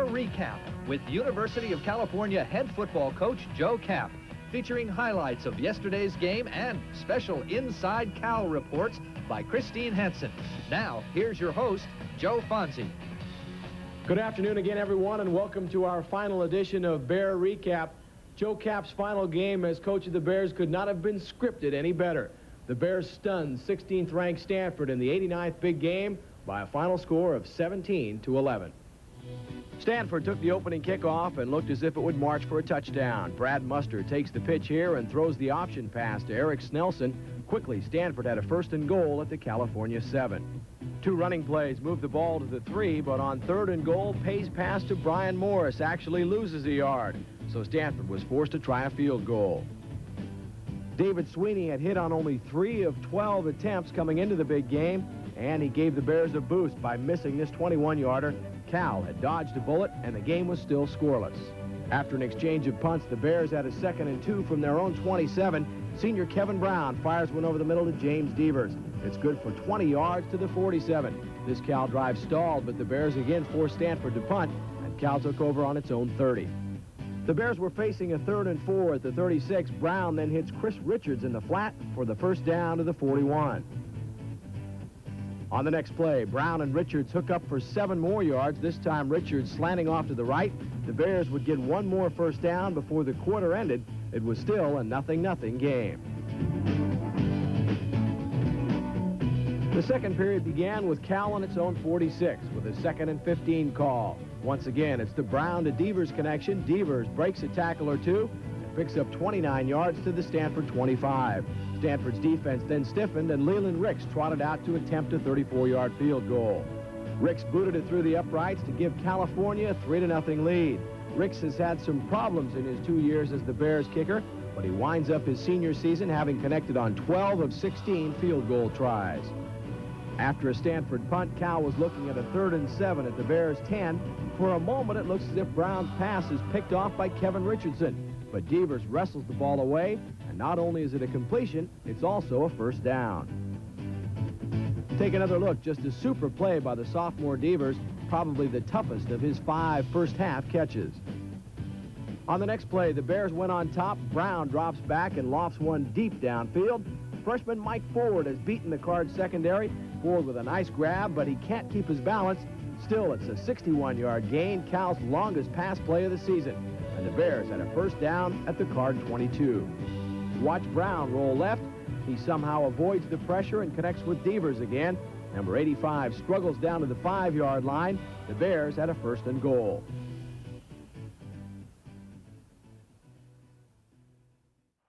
Bear Recap with University of California head football coach Joe Kapp, featuring highlights of yesterday's game and special Inside Cal reports by Christine Henson. Now, here's your host, Joe Fonzie. Good afternoon again, everyone, and welcome to our final edition of Bear Recap. Joe Kapp's final game as coach of the Bears could not have been scripted any better. The Bears stunned 16th-ranked Stanford in the 89th big game by a final score of 17-11. Stanford took the opening kickoff and looked as if it would march for a touchdown. Brad Muster takes the pitch here and throws the option pass to Eric Snelson. Quickly, Stanford had a 1st and goal at the California 7. Two running plays moved the ball to the 3, but on 3rd and goal, Pay's pass to Brian Morris actually loses a yard. So Stanford was forced to try a field goal. David Sweeney had hit on only 3 of 12 attempts coming into the big game, and he gave the Bears a boost by missing this 21-yarder. Cal had dodged a bullet, and the game was still scoreless. After an exchange of punts, the Bears had a 2nd and 2 from their own 27. Senior Kevin Brown fires one over the middle to James Devers. It's good for 20 yards to the 47. This Cal drive stalled, but the Bears again forced Stanford to punt, and Cal took over on its own 30. The Bears were facing a 3rd and 4 at the 36. Brown then hits Chris Richards in the flat for the 1st down to the 41. On the next play, Brown and Richards hook up for 7 more yards, this time Richards slanting off to the right. The Bears would get 1 more 1st down before the quarter ended. It was still a 0-0 game. The second period began with Cal on its own 46 with a 2nd and 15 call. Once again, it's the Brown to Devers connection. Devers breaks a tackle or two and picks up 29 yards to the Stanford 25. Stanford's defense then stiffened, and Leland Ricks trotted out to attempt a 34-yard field goal. Ricks booted it through the uprights to give California a 3-0 lead. Ricks has had some problems in his 2 years as the Bears kicker, but he winds up his senior season having connected on 12 of 16 field goal tries. After a Stanford punt, Cal was looking at a 3rd and 7 at the Bears' 10. For a moment, it looks as if Brown's pass is picked off by Kevin Richardson, but Devers wrestles the ball away, and not only is it a completion, it's also a 1st down. Take another look. Just a super play by the sophomore Devers, probably the toughest of his 5 first-half catches. On the next play, the Bears went on top. Brown drops back and lofts one deep downfield. Freshman Mike Forward has beaten the Cards secondary. Forward with a nice grab, but he can't keep his balance. Still, it's a 61-yard gain, Cal's longest pass play of the season. And the Bears had a 1st down at the Card 22. Watch Brown roll left. He somehow avoids the pressure and connects with Devers again. Number 85 struggles down to the 5-yard line. The Bears had a 1st and goal.